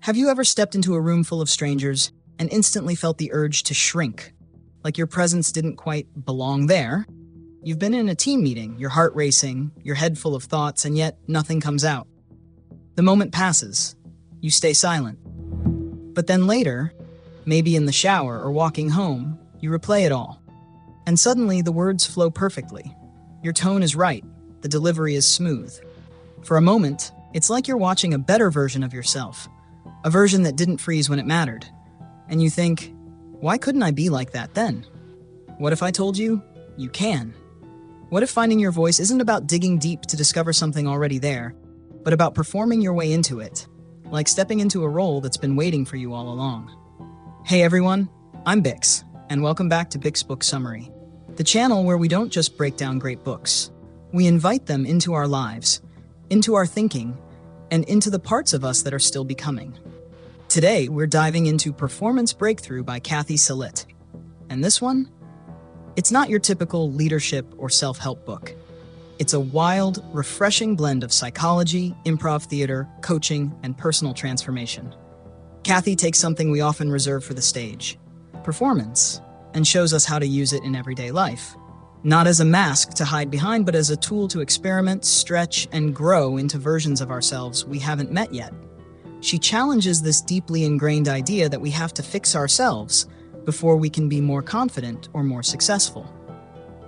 Have you ever stepped into a room full of strangers and instantly felt the urge to shrink? Like your presence didn't quite belong there? You've been in a team meeting, your heart racing, your head full of thoughts, and yet nothing comes out. The moment passes. You stay silent. But then later, maybe in the shower or walking home, you replay it all. And suddenly the words flow perfectly. Your tone is right. The delivery is smooth. For a moment, it's like you're watching a better version of yourself. A version that didn't freeze when it mattered. And you think, why couldn't I be like that then? What if I told you, you can? What if finding your voice isn't about digging deep to discover something already there, but about performing your way into it, like stepping into a role that's been waiting for you all along? Hey everyone, I'm Bix, and welcome back to Bix Book Summary, the channel where we don't just break down great books. We invite them into our lives, into our thinking, and into the parts of us that are still becoming. Today, we're diving into Performance Breakthrough by Cathy Salit. And this one? It's not your typical leadership or self-help book. It's a wild, refreshing blend of psychology, improv theater, coaching, and personal transformation. Cathy takes something we often reserve for the stage, performance, and shows us how to use it in everyday life. Not as a mask to hide behind, but as a tool to experiment, stretch, and grow into versions of ourselves we haven't met yet. She challenges this deeply ingrained idea that we have to fix ourselves before we can be more confident or more successful.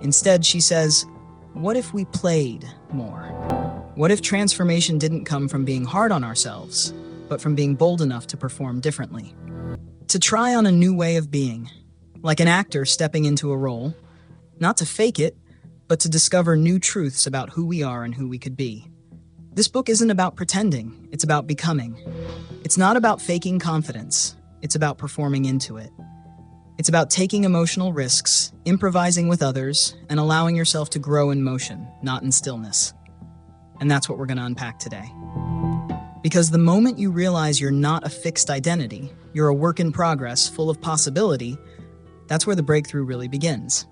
Instead, she says, what if we played more? What if transformation didn't come from being hard on ourselves, but from being bold enough to perform differently? To try on a new way of being, like an actor stepping into a role, not to fake it, but to discover new truths about who we are and who we could be. This book isn't about pretending, it's about becoming. It's not about faking confidence, it's about performing into it. It's about taking emotional risks, improvising with others, and allowing yourself to grow in motion, not in stillness. And that's what we're going to unpack today. Because the moment you realize you're not a fixed identity, you're a work in progress full of possibility, that's where the breakthrough really begins.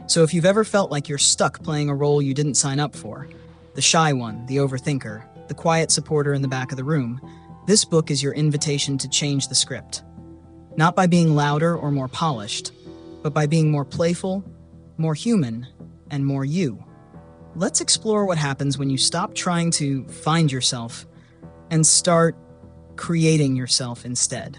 So if you've ever felt like you're stuck playing a role you didn't sign up for, the shy one, the overthinker, the quiet supporter in the back of the room, this book is your invitation to change the script. Not by being louder or more polished, but by being more playful, more human, and more you. Let's explore what happens when you stop trying to find yourself and start creating yourself instead.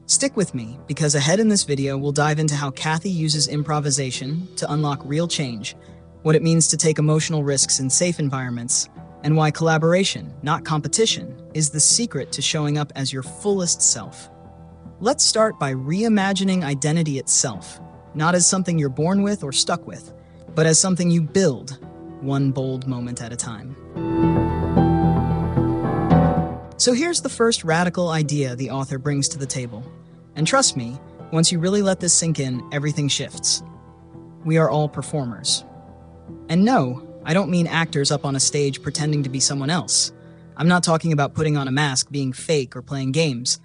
Stick with me, because ahead in this video, we'll dive into how Cathy uses improvisation to unlock real change, what it means to take emotional risks in safe environments, and why collaboration, not competition, is the secret to showing up as your fullest self. Let's start by reimagining identity itself, not as something you're born with or stuck with, but as something you build, one bold moment at a time. So here's the first radical idea the author brings to the table. And trust me, once you really let this sink in, everything shifts. We are all performers. And no, I don't mean actors up on a stage pretending to be someone else. I'm not talking about putting on a mask, being fake, or playing games.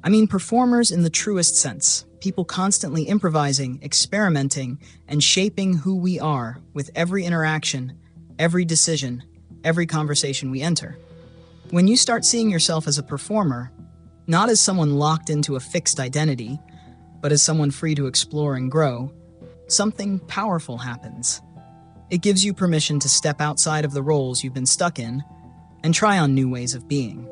I mean performers in the truest sense, people constantly improvising, experimenting, and shaping who we are with every interaction, every decision, every conversation we enter. When you start seeing yourself as a performer, not as someone locked into a fixed identity, but as someone free to explore and grow, something powerful happens. It gives you permission to step outside of the roles you've been stuck in and try on new ways of being.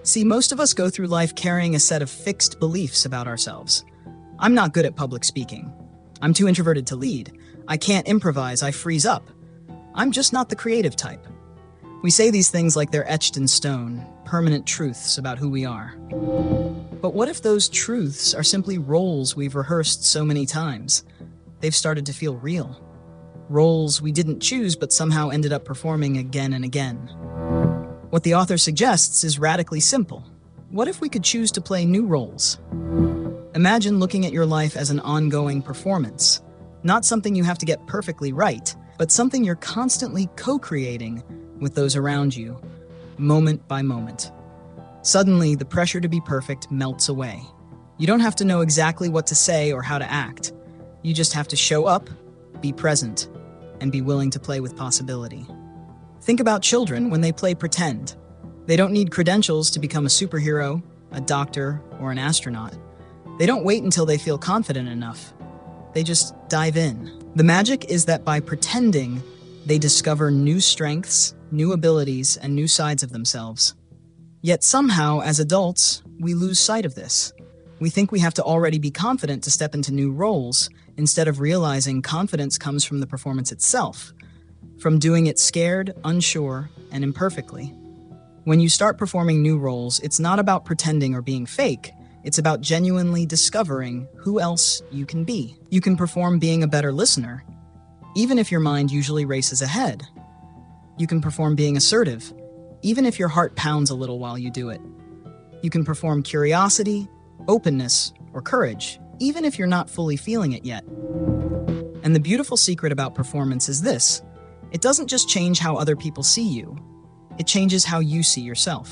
See, most of us go through life carrying a set of fixed beliefs about ourselves. I'm not good at public speaking. I'm too introverted to lead. I can't improvise, I freeze up. I'm just not the creative type. We say these things like they're etched in stone, permanent truths about who we are. But what if those truths are simply roles we've rehearsed so many times? They've started to feel real. Roles we didn't choose but somehow ended up performing again and again. What the author suggests is radically simple. What if we could choose to play new roles? Imagine looking at your life as an ongoing performance, not something you have to get perfectly right, but something you're constantly co-creating with those around you, moment by moment. Suddenly, the pressure to be perfect melts away. You don't have to know exactly what to say or how to act. You just have to show up, be present, and be willing to play with possibility. Think about children when they play pretend. They don't need credentials to become a superhero, a doctor, or an astronaut. They don't wait until they feel confident enough. They just dive in. The magic is that by pretending, they discover new strengths, new abilities, and new sides of themselves. Yet somehow, as adults, we lose sight of this. We think we have to already be confident to step into new roles, instead of realizing confidence comes from the performance itself, from doing it scared, unsure, and imperfectly. When you start performing new roles, it's not about pretending or being fake. It's about genuinely discovering who else you can be. You can perform being a better listener, even if your mind usually races ahead. You can perform being assertive, even if your heart pounds a little while you do it. You can perform curiosity, openness, or courage, even if you're not fully feeling it yet. And the beautiful secret about performance is this: it doesn't just change how other people see you, it changes how you see yourself.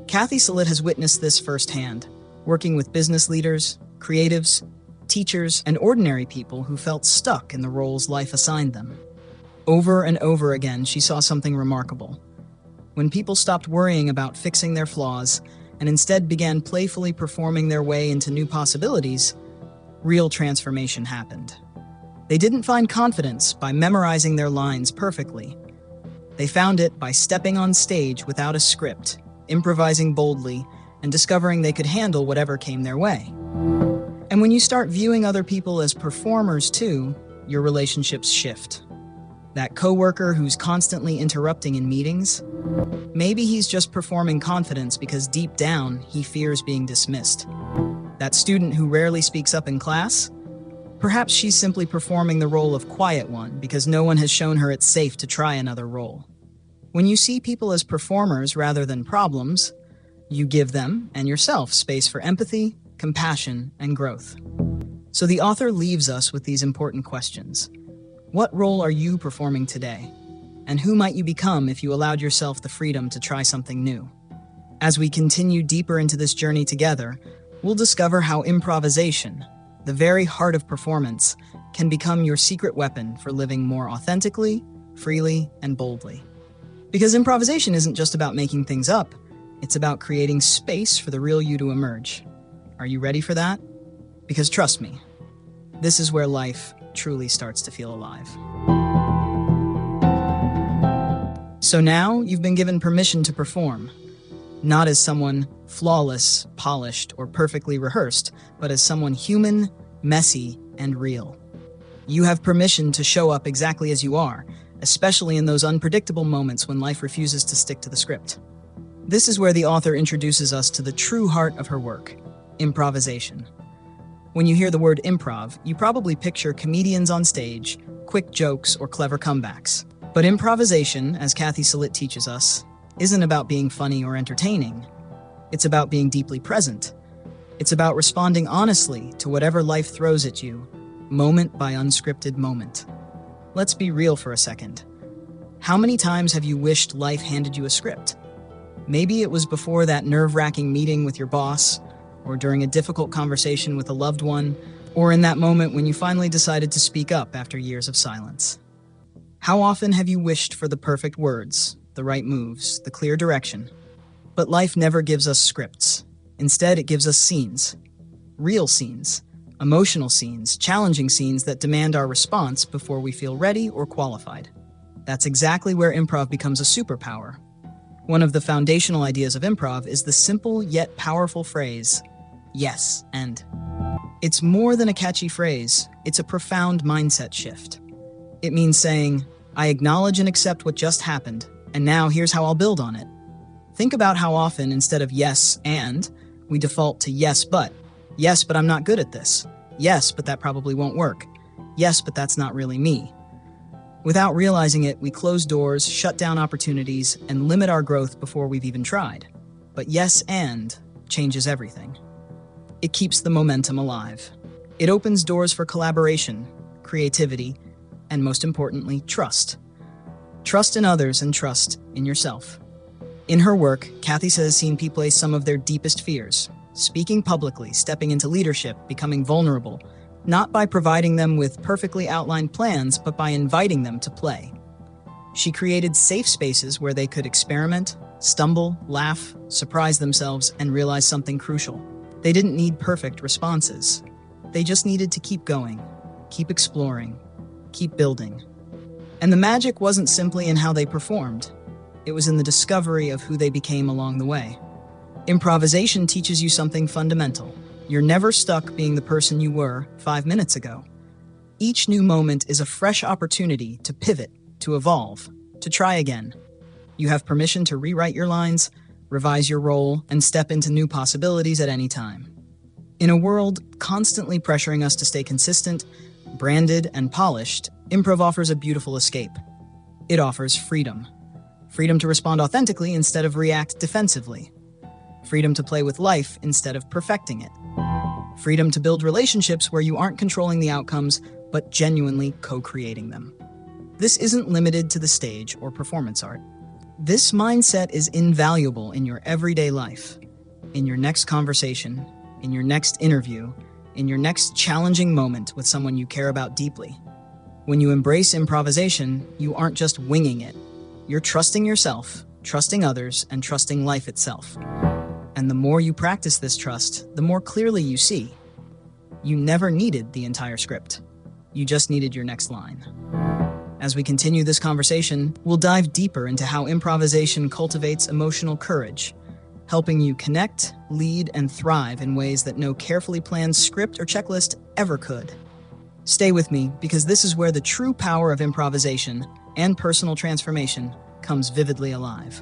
Cathy Salit has witnessed this firsthand, working with business leaders, creatives, teachers, and ordinary people who felt stuck in the roles life assigned them. Over and over again, she saw something remarkable. When people stopped worrying about fixing their flaws and instead began playfully performing their way into new possibilities, real transformation happened. They didn't find confidence by memorizing their lines perfectly. They found it by stepping on stage without a script, improvising boldly, and discovering they could handle whatever came their way. And when you start viewing other people as performers too, your relationships shift. That coworker who's constantly interrupting in meetings, maybe he's just performing confidence because deep down he fears being dismissed. That student who rarely speaks up in class, perhaps she's simply performing the role of quiet one because no one has shown her it's safe to try another role. When you see people as performers rather than problems, you give them and yourself space for empathy, compassion, and growth. So the author leaves us with these important questions. What role are you performing today? And who might you become if you allowed yourself the freedom to try something new? As we continue deeper into this journey together, we'll discover how improvisation, the very heart of performance, can become your secret weapon for living more authentically, freely, and boldly. Because improvisation isn't just about making things up, it's about creating space for the real you to emerge. Are you ready for that? Because trust me, this is where life truly starts to feel alive. So now you've been given permission to perform, not as someone flawless, polished, or perfectly rehearsed, but as someone human, messy, and real. You have permission to show up exactly as you are, especially in those unpredictable moments when life refuses to stick to the script. This is where the author introduces us to the true heart of her work, improvisation. When you hear the word improv, you probably picture comedians on stage, quick jokes, or clever comebacks. But improvisation, as Cathy Salit teaches us, isn't about being funny or entertaining. It's about being deeply present. It's about responding honestly to whatever life throws at you, moment by unscripted moment. Let's be real for a second. How many times have you wished life handed you a script? Maybe it was before that nerve-wracking meeting with your boss, or during a difficult conversation with a loved one, or in that moment when you finally decided to speak up after years of silence. How often have you wished for the perfect words, the right moves, the clear direction? But life never gives us scripts. Instead, it gives us scenes. Real scenes, emotional scenes, challenging scenes that demand our response before we feel ready or qualified. That's exactly where improv becomes a superpower. One of the foundational ideas of improv is the simple yet powerful phrase, yes, and. It's more than a catchy phrase, it's a profound mindset shift. It means saying, I acknowledge and accept what just happened, and now here's how I'll build on it. Think about how often, instead of yes, and, we default to yes, but. Yes, but I'm not good at this. Yes, but that probably won't work. Yes, but that's not really me. Without realizing it, we close doors, shut down opportunities, and limit our growth before we've even tried. But yes, and changes everything. It keeps the momentum alive. It opens doors for collaboration, creativity, and most importantly, trust. Trust in others and trust in yourself. In her work, Cathy has seen people face some of their deepest fears, speaking publicly, stepping into leadership, becoming vulnerable, not by providing them with perfectly outlined plans, but by inviting them to play. She created safe spaces where they could experiment, stumble, laugh, surprise themselves, and realize something crucial. They didn't need perfect responses. They just needed to keep going, keep exploring, keep building. And the magic wasn't simply in how they performed. It was in the discovery of who they became along the way. Improvisation teaches you something fundamental. You're never stuck being the person you were 5 minutes ago. Each new moment is a fresh opportunity to pivot, to evolve, to try again. You have permission to rewrite your lines, revise your role, and step into new possibilities at any time. In a world constantly pressuring us to stay consistent, branded, and polished, improv offers a beautiful escape. It offers freedom. Freedom to respond authentically instead of react defensively. Freedom to play with life instead of perfecting it. Freedom to build relationships where you aren't controlling the outcomes, but genuinely co-creating them. This isn't limited to the stage or performance art. This mindset is invaluable in your everyday life, in your next conversation, in your next interview, in your next challenging moment with someone you care about deeply. When you embrace improvisation, you aren't just winging it. You're trusting yourself, trusting others, and trusting life itself. And the more you practice this trust, the more clearly you see. You never needed the entire script. You just needed your next line. As we continue this conversation, we'll dive deeper into how improvisation cultivates emotional courage, helping you connect, lead, and thrive in ways that no carefully planned script or checklist ever could. Stay with me, because this is where the true power of improvisation and personal transformation comes vividly alive.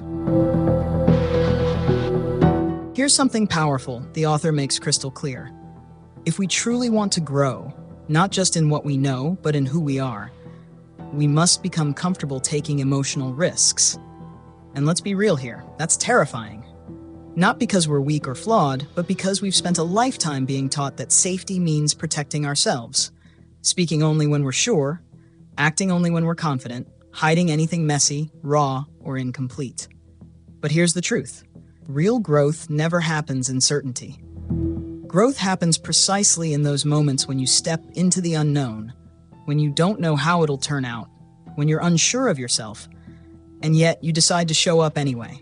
Here's something powerful the author makes crystal clear. If we truly want to grow, not just in what we know, but in who we are, we must become comfortable taking emotional risks. And let's be real here, that's terrifying. Not because we're weak or flawed, but because we've spent a lifetime being taught that safety means protecting ourselves, speaking only when we're sure, acting only when we're confident, hiding anything messy, raw, or incomplete. But here's the truth. Real growth never happens in certainty. Growth happens precisely in those moments when you step into the unknown, when you don't know how it'll turn out, when you're unsure of yourself, and yet you decide to show up anyway.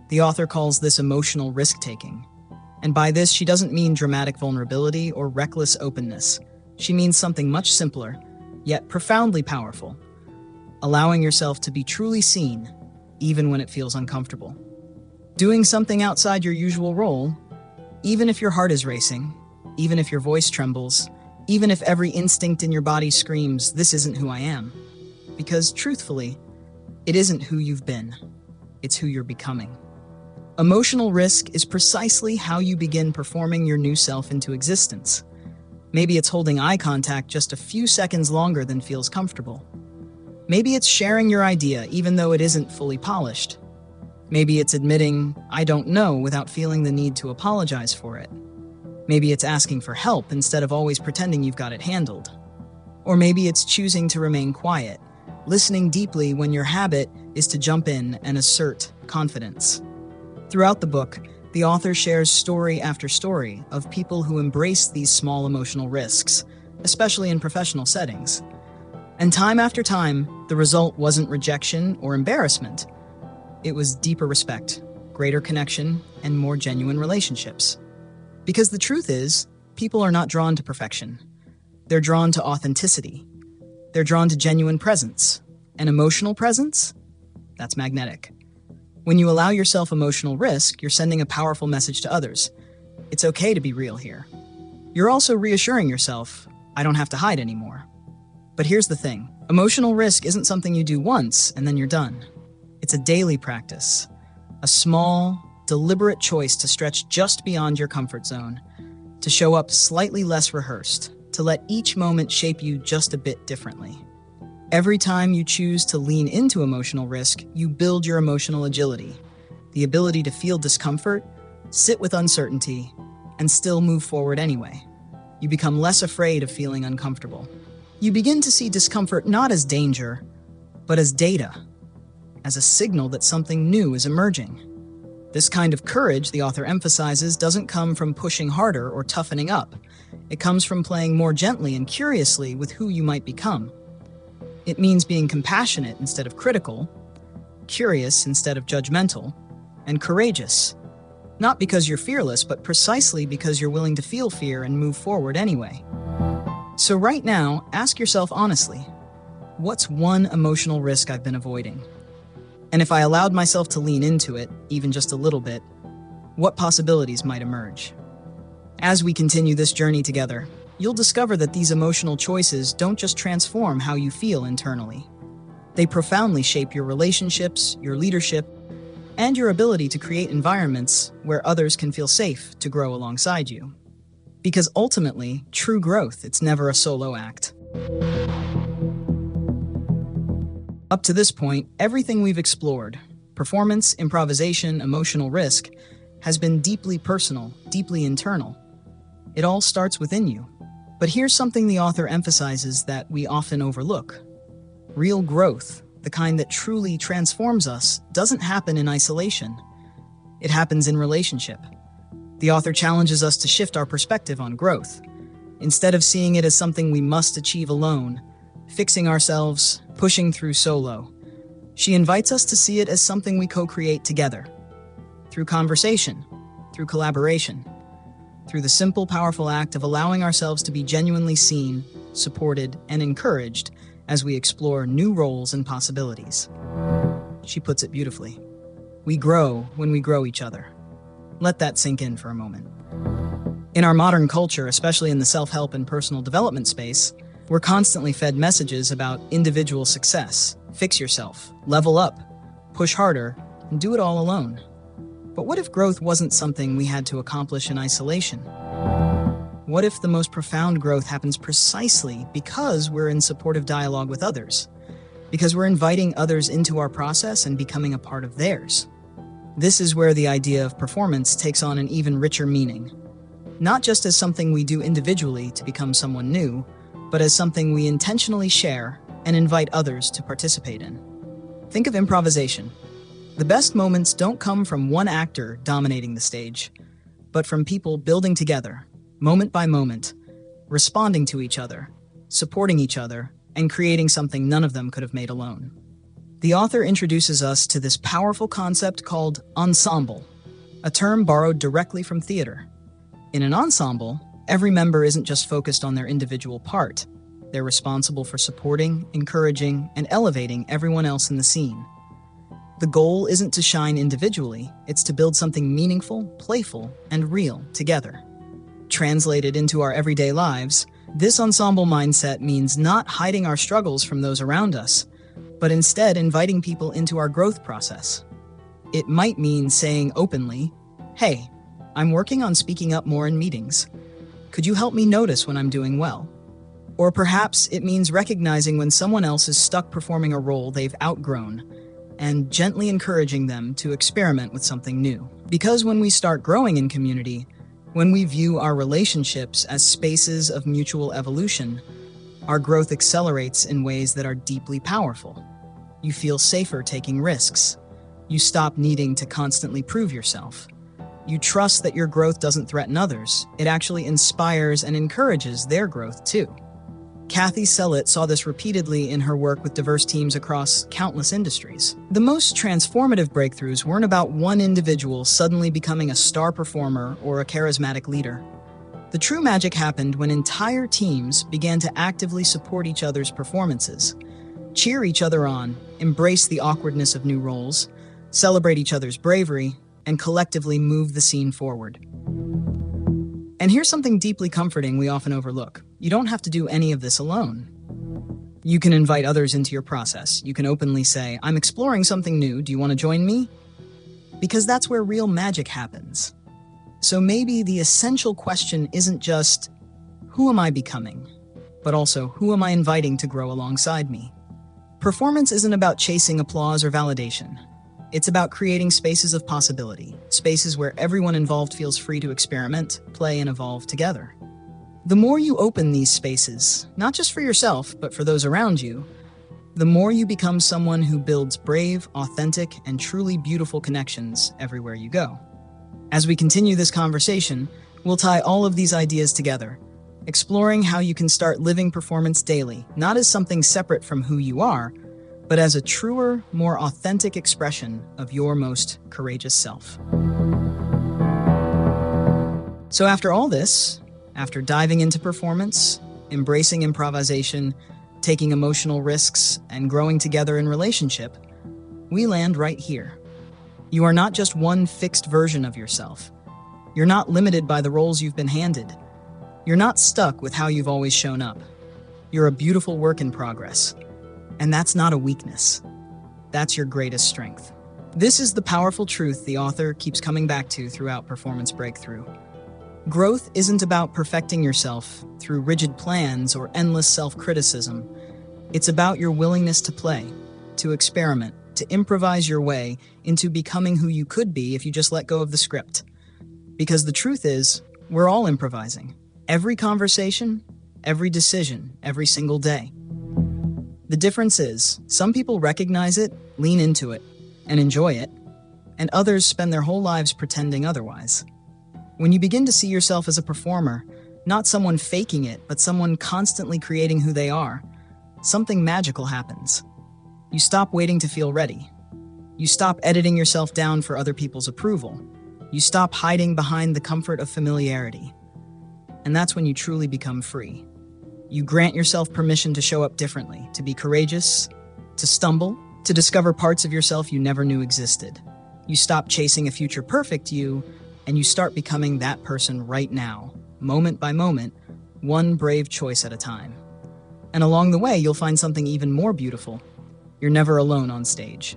The author calls this emotional risk-taking. And by this, she doesn't mean dramatic vulnerability or reckless openness. She means something much simpler, yet profoundly powerful. Allowing yourself to be truly seen, even when it feels uncomfortable. Doing something outside your usual role, even if your heart is racing, even if your voice trembles, even if every instinct in your body screams, "This isn't who I am." Because truthfully, it isn't who you've been. It's who you're becoming. Emotional risk is precisely how you begin performing your new self into existence. Maybe it's holding eye contact just a few seconds longer than feels comfortable. Maybe it's sharing your idea even though it isn't fully polished. Maybe it's admitting, "I don't know," without feeling the need to apologize for it. Maybe it's asking for help instead of always pretending you've got it handled. Or maybe it's choosing to remain quiet, listening deeply when your habit is to jump in and assert confidence. Throughout the book, the author shares story after story of people who embraced these small emotional risks, especially in professional settings. And time after time, the result wasn't rejection or embarrassment. It was deeper respect, greater connection, and more genuine relationships. Because the truth is, people are not drawn to perfection. They're drawn to authenticity. They're drawn to genuine presence. And emotional presence? That's magnetic. When you allow yourself emotional risk, you're sending a powerful message to others. It's okay to be real here. You're also reassuring yourself, "I don't have to hide anymore." But here's the thing. Emotional risk isn't something you do once and then you're done. It's a daily practice. A small, deliberate choice to stretch just beyond your comfort zone, to show up slightly less rehearsed, to let each moment shape you just a bit differently. Every time you choose to lean into emotional risk, you build your emotional agility, the ability to feel discomfort, sit with uncertainty, and still move forward anyway. You become less afraid of feeling uncomfortable. You begin to see discomfort not as danger, but as data, as a signal that something new is emerging. This kind of courage, the author emphasizes, doesn't come from pushing harder or toughening up. It comes from playing more gently and curiously with who you might become. It means being compassionate instead of critical, curious instead of judgmental, and courageous. Not because you're fearless, but precisely because you're willing to feel fear and move forward anyway. So right now, ask yourself honestly, what's one emotional risk I've been avoiding? And if I allowed myself to lean into it, even just a little bit, what possibilities might emerge? As we continue this journey together, you'll discover that these emotional choices don't just transform how you feel internally. They profoundly shape your relationships, your leadership, and your ability to create environments where others can feel safe to grow alongside you. Because ultimately, true growth, it's never a solo act. Up to this point, everything we've explored, performance, improvisation, emotional risk, has been deeply personal, deeply internal. It all starts within you. But here's something the author emphasizes that we often overlook. Real growth, the kind that truly transforms us, doesn't happen in isolation. It happens in relationship. The author challenges us to shift our perspective on growth. Instead of seeing it as something we must achieve alone, fixing ourselves, pushing through solo, she invites us to see it as something we co-create together. Through conversation, through collaboration, through the simple, powerful act of allowing ourselves to be genuinely seen, supported, and encouraged as we explore new roles and possibilities. She puts it beautifully. We grow when we grow each other. Let that sink in for a moment. In our modern culture, especially in the self-help and personal development space, we're constantly fed messages about individual success. Fix yourself, level up, push harder, and do it all alone. But what if growth wasn't something we had to accomplish in isolation? What if the most profound growth happens precisely because we're in supportive dialogue with others? Because we're inviting others into our process and becoming a part of theirs? This is where the idea of performance takes on an even richer meaning. Not just as something we do individually to become someone new, but as something we intentionally share and invite others to participate in. Think of improvisation. The best moments don't come from one actor dominating the stage, but from people building together, moment by moment, responding to each other, supporting each other, and creating something none of them could have made alone. The author introduces us to this powerful concept called ensemble, a term borrowed directly from theater. In an ensemble, every member isn't just focused on their individual part. They're responsible for supporting, encouraging, and elevating everyone else in the scene. The goal isn't to shine individually, it's to build something meaningful, playful, and real together. Translated into our everyday lives, this ensemble mindset means not hiding our struggles from those around us, but instead inviting people into our growth process. It might mean saying openly, "Hey, I'm working on speaking up more in meetings. Could you help me notice when I'm doing well?" Or perhaps it means recognizing when someone else is stuck performing a role they've outgrown and gently encouraging them to experiment with something new. Because when we start growing in community, when we view our relationships as spaces of mutual evolution, our growth accelerates in ways that are deeply powerful. You feel safer taking risks. You stop needing to constantly prove yourself. You trust that your growth doesn't threaten others. It actually inspires and encourages their growth too. Cathy Salit saw this repeatedly in her work with diverse teams across countless industries. The most transformative breakthroughs weren't about one individual suddenly becoming a star performer or a charismatic leader. The true magic happened when entire teams began to actively support each other's performances, cheer each other on, embrace the awkwardness of new roles, celebrate each other's bravery, and collectively move the scene forward. And here's something deeply comforting we often overlook. You don't have to do any of this alone. You can invite others into your process. You can openly say, "I'm exploring something new. Do you want to join me?" Because that's where real magic happens. So maybe the essential question isn't just, who am I becoming? But also, who am I inviting to grow alongside me? Performance isn't about chasing applause or validation. It's about creating spaces of possibility, spaces where everyone involved feels free to experiment, play, and evolve together. The more you open these spaces, not just for yourself, but for those around you, the more you become someone who builds brave, authentic, and truly beautiful connections everywhere you go. As we continue this conversation, we'll tie all of these ideas together, exploring how you can start living performance daily, not as something separate from who you are, but as a truer, more authentic expression of your most courageous self. So after all this, after diving into performance, embracing improvisation, taking emotional risks, and growing together in relationship, we land right here. You are not just one fixed version of yourself. You're not limited by the roles you've been handed. You're not stuck with how you've always shown up. You're a beautiful work in progress. And that's not a weakness. That's your greatest strength. This is the powerful truth the author keeps coming back to throughout Performance Breakthrough. Growth isn't about perfecting yourself through rigid plans or endless self-criticism. It's about your willingness to play, to experiment, to improvise your way into becoming who you could be if you just let go of the script. Because the truth is, we're all improvising. Every conversation, every decision, every single day. The difference is, some people recognize it, lean into it, and enjoy it, and others spend their whole lives pretending otherwise. When you begin to see yourself as a performer, not someone faking it, but someone constantly creating who they are, something magical happens. You stop waiting to feel ready. You stop editing yourself down for other people's approval. You stop hiding behind the comfort of familiarity. And that's when you truly become free. You grant yourself permission to show up differently, to be courageous, to stumble, to discover parts of yourself you never knew existed. You stop chasing a future perfect you, and you start becoming that person right now, moment by moment, one brave choice at a time. And along the way, you'll find something even more beautiful. You're never alone on stage.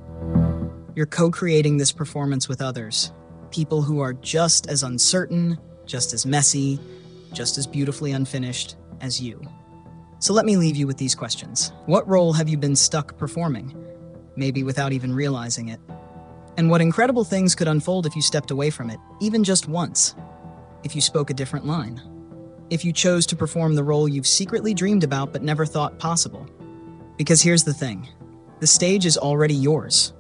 You're co-creating this performance with others, people who are just as uncertain, just as messy, just as beautifully unfinished as you. So let me leave you with these questions. What role have you been stuck performing? Maybe without even realizing it. And what incredible things could unfold if you stepped away from it, even just once? If you spoke a different line? If you chose to perform the role you've secretly dreamed about but never thought possible? Because here's the thing. The stage is already yours.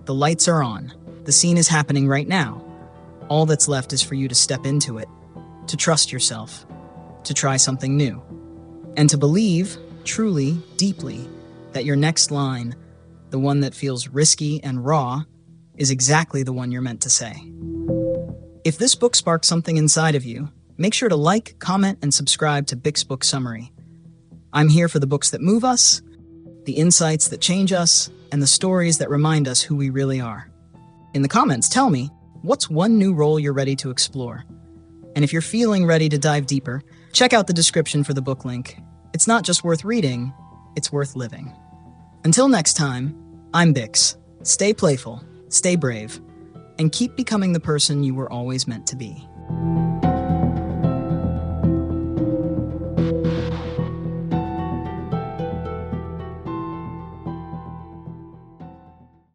The lights are on. The scene is happening right now. All that's left is for you to step into it, to trust yourself, to try something new, and to believe, truly, deeply, that your next line, the one that feels risky and raw, is exactly the one you're meant to say. If this book sparked something inside of you, make sure to like, comment, and subscribe to Bix Book Summary. I'm here for the books that move us, the insights that change us, and the stories that remind us who we really are. In the comments, tell me, what's one new role you're ready to explore? And if you're feeling ready to dive deeper, check out the description for the book link. It's not just worth reading, it's worth living. Until next time, I'm Bix. Stay playful, stay brave, and keep becoming the person you were always meant to be.